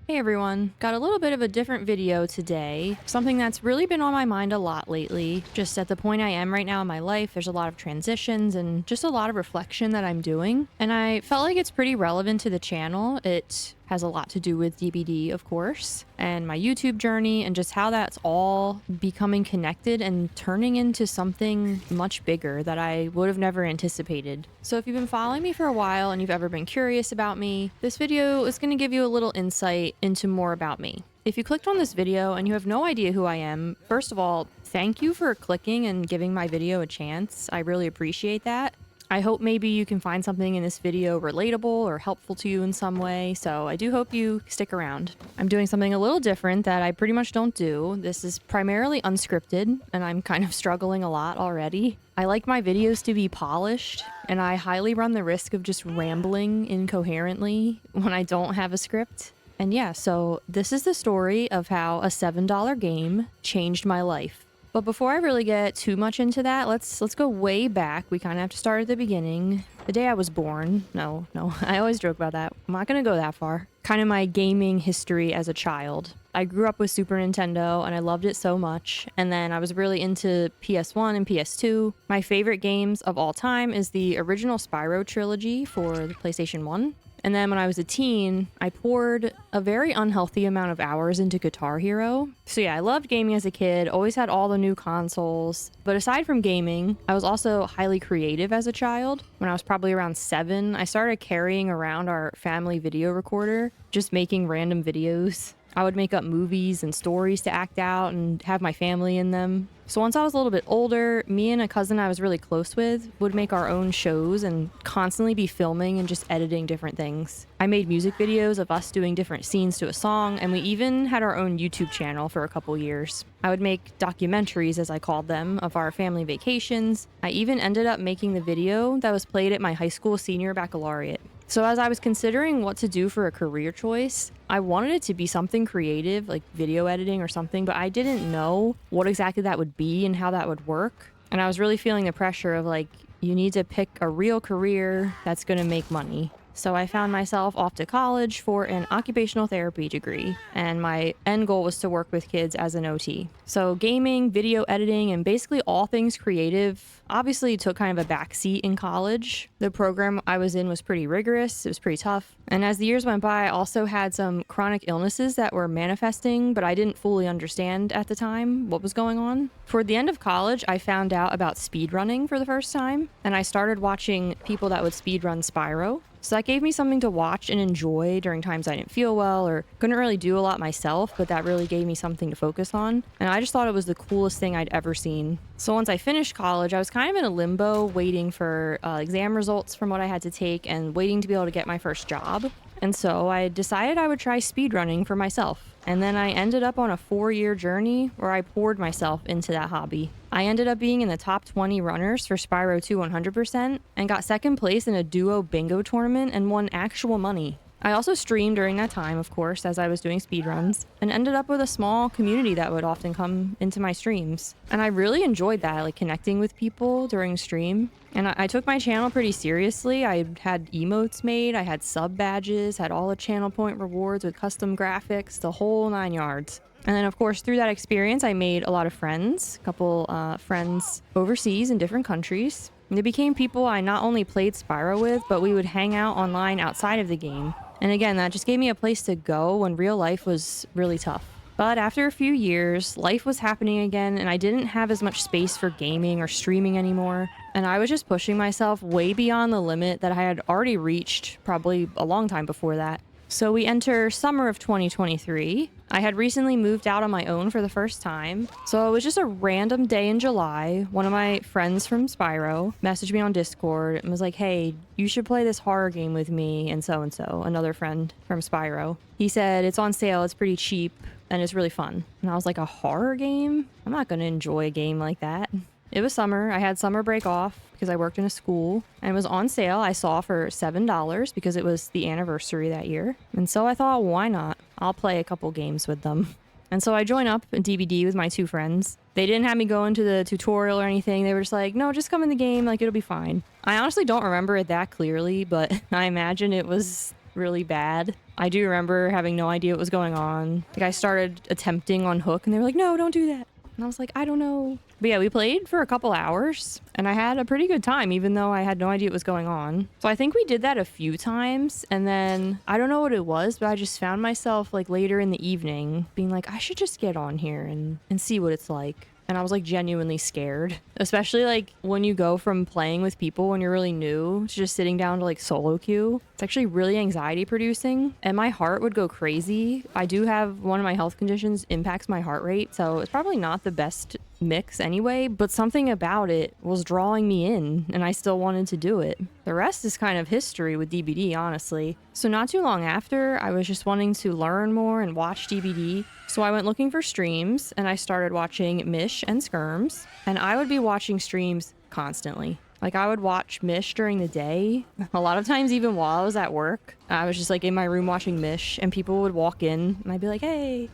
Hey everyone, got a little bit of a different video today. Something that's really been on my mind a lot lately. Just at the point I am right now in my life, there's a lot of transitions and just a lot of reflection that I'm doing. And I felt like it's pretty relevant to the channel. It has a lot to do with DBD, of course, and my YouTube journey and just how that's all becoming connected and turning into something much bigger that I would have never anticipated. So if you've been following me for a while and you've ever been curious about me, this video is going to give you a little insight into more about me. If you clicked on this video and you have no idea who I am, first of all, thank you for clicking and giving my video a chance. I really appreciate that. I hope maybe you can find something in this video relatable or helpful to you in some way, so I do hope you stick around. I'm doing something a little different that I pretty much don't do. This is primarily unscripted, and I'm kind of struggling a lot already. I like my videos to be polished, and I highly run the risk of just rambling incoherently when I don't have a script. And yeah, so this is the story of how a $7 game changed my life. But before I really get too much into that, let's go way back. We kind of have to start at the beginning. The day I was born. No, I always joke about that. I'm not going to go that far. Kind of my gaming history as a child. I grew up with Super Nintendo and I loved it so much. And then I was really into PS1 and PS2. My favorite games of all time is the original Spyro trilogy for the PlayStation 1. And then when I was a teen, I poured a very unhealthy amount of hours into Guitar Hero. So yeah, I loved gaming as a kid, always had all the new consoles. But aside from gaming, I was also highly creative as a child. When I was probably around 7, I started carrying around our family video recorder, just making random videos. I would make up movies and stories to act out and have my family in them. So once I was a little bit older, me and a cousin I was really close with would make our own shows and constantly be filming and just editing different things. I made music videos of us doing different scenes to a song, and we even had our own YouTube channel for a couple years. I would make documentaries, as I called them, of our family vacations. I even ended up making the video that was played at my high school senior baccalaureate. So as I was considering what to do for a career choice, I wanted it to be something creative, like video editing or something, but I didn't know what exactly that would be and how that would work. And I was really feeling the pressure of like, you need to pick a real career that's going to make money. So I found myself off to college for an occupational therapy degree, and my end goal was to work with kids as an OT. So gaming, video editing, and basically all things creative obviously took kind of a backseat in college. The program I was in was pretty rigorous, it was pretty tough. And as the years went by, I also had some chronic illnesses that were manifesting, but I didn't fully understand at the time what was going on. Toward the end of college, I found out about speedrunning for the first time, and I started watching people that would speedrun Spyro. So that gave me something to watch and enjoy during times I didn't feel well or couldn't really do a lot myself, but that really gave me something to focus on. And I just thought it was the coolest thing I'd ever seen. So once I finished college, I was kind of in a limbo waiting for exam results from what I had to take and waiting to be able to get my first job. And so I decided I would try speedrunning for myself. And then I ended up on a 4-year journey where I poured myself into that hobby. I ended up being in the top 20 runners for Spyro 2 100% and got second place in a duo bingo tournament and won actual money. I also streamed during that time, of course, as I was doing speedruns, and ended up with a small community that would often come into my streams. And I really enjoyed that, like connecting with people during stream. And I took my channel pretty seriously. I had emotes made, I had sub badges, had all the channel point rewards with custom graphics, the whole 9 yards. And then, of course, through that experience, I made a lot of friends, a couple friends overseas in different countries. And they became people I not only played Spyro with, but we would hang out online outside of the game. And again, that just gave me a place to go when real life was really tough. But after a few years, life was happening again, and I didn't have as much space for gaming or streaming anymore. And I was just pushing myself way beyond the limit that I had already reached probably a long time before that. So we enter summer of 2023. I had recently moved out on my own for the first time. So it was just a random day in July. One of my friends from Spyro messaged me on Discord and was like, hey, you should play this horror game with me and so, another friend from Spyro. He said, it's on sale, it's pretty cheap, and it's really fun. And I was like, a horror game? I'm not going to enjoy a game like that. It was summer. I had summer break off because I worked in a school, and it was on sale. I saw for $7 because it was the anniversary that year. And so I thought, why not? I'll play a couple games with them. And so I joined up in DBD with my 2 friends. They didn't have me go into the tutorial or anything. They were just like, no, just come in the game. Like, it'll be fine. I honestly don't remember it that clearly, but I imagine it was really bad. I do remember having no idea what was going on. Like, I started attempting on hook and they were like, no, don't do that. And I was like, I don't know. But yeah, we played for a couple hours and I had a pretty good time, even though I had no idea what was going on. So I think we did that a few times. And then I don't know what it was, but I just found myself like later in the evening being like, I should just get on here and see what it's like. And I was like genuinely scared, especially like when you go from playing with people when you're really new to just sitting down to like solo queue. It's actually really anxiety producing and my heart would go crazy. I do have one of my health conditions impacts my heart rate, so it's probably not the best mix anyway, but something about it was drawing me in and I still wanted to do it. The rest is kind of history with DBD, honestly. So not too long after, I was just wanting to learn more and watch DBD. So I went looking for streams and I started watching Mish and Skirms, and I would be watching streams constantly. Like, I would watch Mish during the day. A lot of times, even while I was at work, I was just like in my room watching Mish and people would walk in and I'd be like, hey,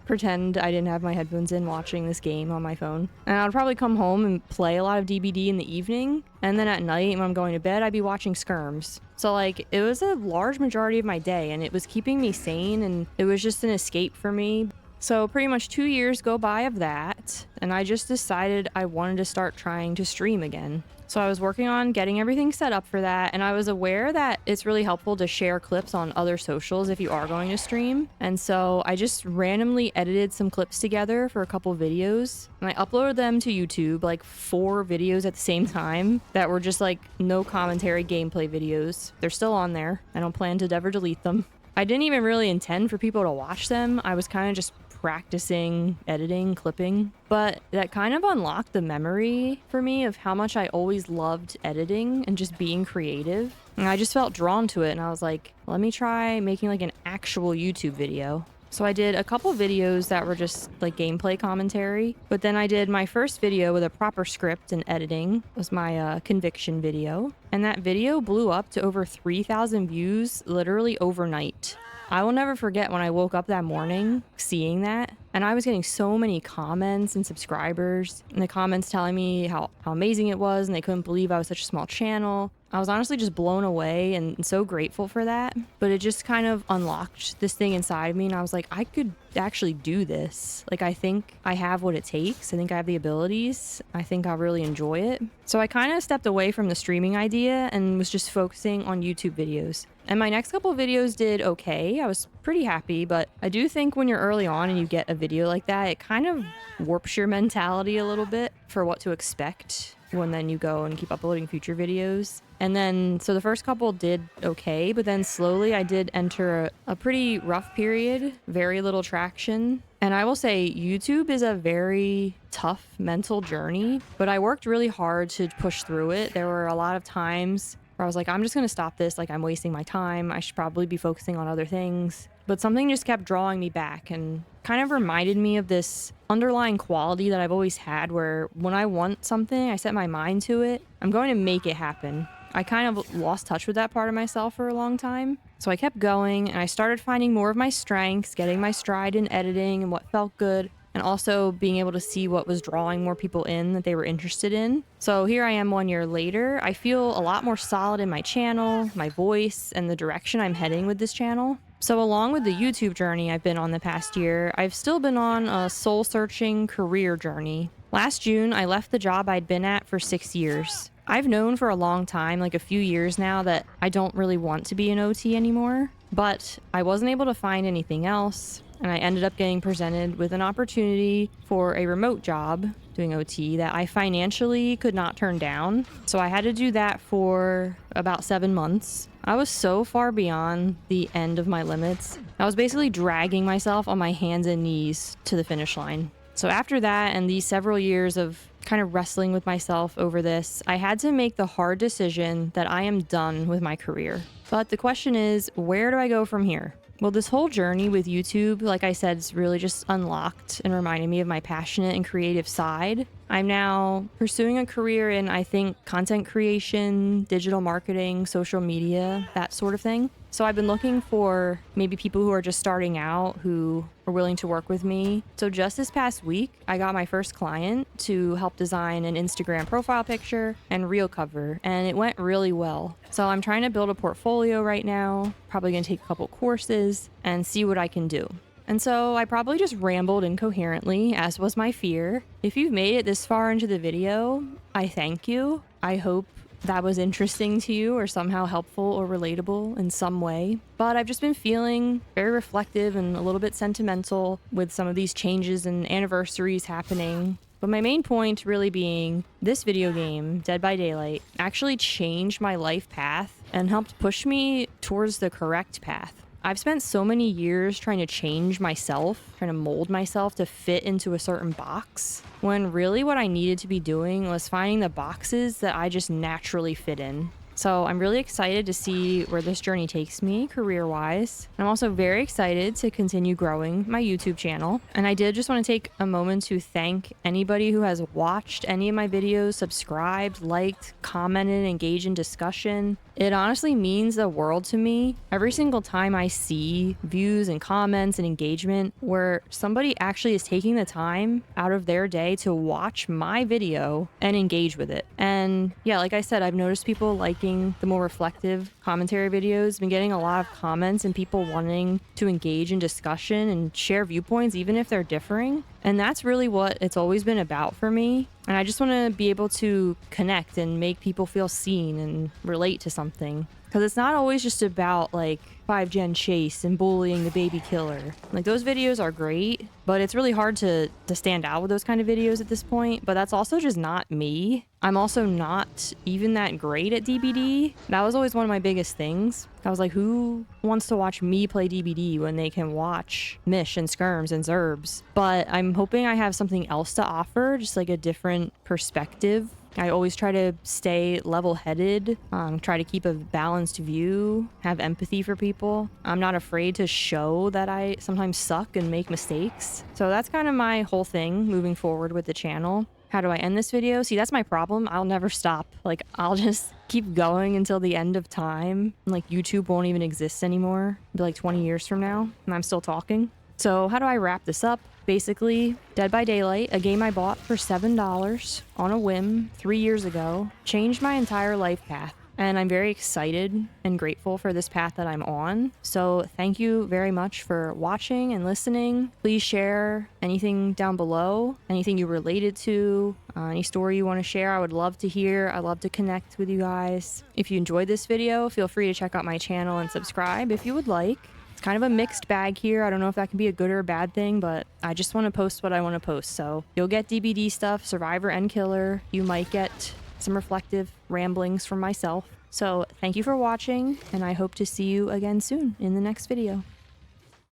pretend I didn't have my headphones in watching this game on my phone. And I'd probably come home and play a lot of DBD in the evening. And then at night when I'm going to bed, I'd be watching Skirms. So like, it was a large majority of my day and it was keeping me sane and it was just an escape for me. So pretty much 2 years go by of that. And I just decided I wanted to start trying to stream again. So I was working on getting everything set up for that, and I was aware that it's really helpful to share clips on other socials if you are going to stream. And so I just randomly edited some clips together for a couple videos, and I uploaded them to YouTube, like 4 videos at the same time that were just like no commentary gameplay videos. They're still on there. I don't plan to ever delete them. I didn't even really intend for people to watch them. I was kind of just practicing editing, clipping, but that kind of unlocked the memory for me of how much I always loved editing and just being creative. And I just felt drawn to it and I was like, let me try making like an actual YouTube video. So I did a couple videos that were just like gameplay commentary, but then I did my first video with a proper script and editing. It was my conviction video. And that video blew up to over 3,000 views literally overnight. I will never forget when I woke up that morning seeing that, and I was getting so many comments and subscribers, and the comments telling me how amazing it was and they couldn't believe I was such a small channel. I was honestly just blown away and so grateful for that, but it just kind of unlocked this thing inside of me and I was like, I could actually do this. Like, I think I have what it takes. I think I have the abilities. I think I'll really enjoy it. So I kind of stepped away from the streaming idea and was just focusing on YouTube videos. And my next couple of videos did okay. I was pretty happy, but I do think when you're early on and you get a video like that, it kind of warps your mentality a little bit for what to expect when then you go and keep uploading future videos. And then, so the first couple did okay, but then slowly I did enter a pretty rough period, very little traction. And I will say YouTube is a very tough mental journey, but I worked really hard to push through it. There were a lot of times where I was like, I'm just going to stop this. Like, I'm wasting my time. I should probably be focusing on other things. But something just kept drawing me back and kind of reminded me of this underlying quality that I've always had where when I want something, I set my mind to it, I'm going to make it happen. I kind of lost touch with that part of myself for a long time. So I kept going and I started finding more of my strengths, getting my stride in editing and what felt good, and also being able to see what was drawing more people in that they were interested in. So here I am 1 year later. I feel a lot more solid in my channel, my voice, and the direction I'm heading with this channel. So along with the YouTube journey I've been on the past year, I've still been on a soul-searching career journey. Last June, I left the job I'd been at for 6 years. I've known for a long time, like a few years now, that I don't really want to be an OT anymore, but I wasn't able to find anything else, and I ended up getting presented with an opportunity for a remote job doing OT that I financially could not turn down. So I had to do that for about 7 months. I was so far beyond the end of my limits. I was basically dragging myself on my hands and knees to the finish line. So after that and these several years of kind of wrestling with myself over this, I had to make the hard decision that I am done with my career. But the question is, where do I go from here? Well, this whole journey with YouTube, like I said, is really just unlocked and reminded me of my passionate and creative side. I'm now pursuing a career in, I think, content creation, digital marketing, social media, that sort of thing. So I've been looking for maybe people who are just starting out who are willing to work with me. So just this past week, I got my first client to help design an Instagram profile picture and reel cover, and it went really well. So I'm trying to build a portfolio right now, probably gonna take a couple courses and see what I can do. And so I probably just rambled incoherently, as was my fear. If you've made it this far into the video, I thank you. I hope that was interesting to you or somehow helpful or relatable in some way. But I've just been feeling very reflective and a little bit sentimental with some of these changes and anniversaries happening. But my main point really being this video game, Dead by Daylight, actually changed my life path and helped push me towards the correct path. I've spent so many years trying to change myself, trying to mold myself to fit into a certain box, when really what I needed to be doing was finding the boxes that I just naturally fit in. So I'm really excited to see where this journey takes me career-wise. I'm also very excited to continue growing my YouTube channel. And I did just want to take a moment to thank anybody who has watched any of my videos, subscribed, liked, commented, engaged in discussion. It honestly means the world to me every single time I see views and comments and engagement where somebody actually is taking the time out of their day to watch my video and engage with it. And yeah, like I said, I've noticed people liking the more reflective commentary videos. Been getting a lot of comments and people wanting to engage in discussion and share viewpoints even if they're differing. And that's really what it's always been about for me. And I just want to be able to connect and make people feel seen and relate to something. Because it's not always just about like 5-gen chase and bullying the baby killer. Like those videos are great, but it's really hard to stand out with those kind of videos at this point. But that's also just not me. I'm also not even that great at DBD. That was always one of my biggest things. I was like, who wants to watch me play DBD when they can watch Mish and Skirms and Zerbs? But I'm hoping I have something else to offer, just like a different perspective. I always try to stay level-headed, try to keep a balanced view, have empathy for people. I'm not afraid to show that I sometimes suck and make mistakes. So that's kind of my whole thing moving forward with the channel. How do I end this video? See, that's my problem. I'll never stop. Like, I'll just keep going until the end of time. Like, YouTube won't even exist anymore. It'll be like 20 years from now, and I'm still talking. So how do I wrap this up? Basically, Dead by Daylight, a game I bought for $7 on a whim 3 years ago, changed my entire life path. And I'm very excited and grateful for this path that I'm on. So thank you very much for watching and listening. Please share anything down below, anything you related to, any story you want to share. I would love to hear. I'd love to connect with you guys. If you enjoyed this video, feel free to check out my channel and subscribe if you would like. It's kind of a mixed bag here. I don't know if that can be a good or a bad thing, but I just want to post what I want to post. So you'll get DBD stuff, Survivor and Killer. You might get some reflective ramblings from myself. So thank you for watching, and I hope to see you again soon in the next video.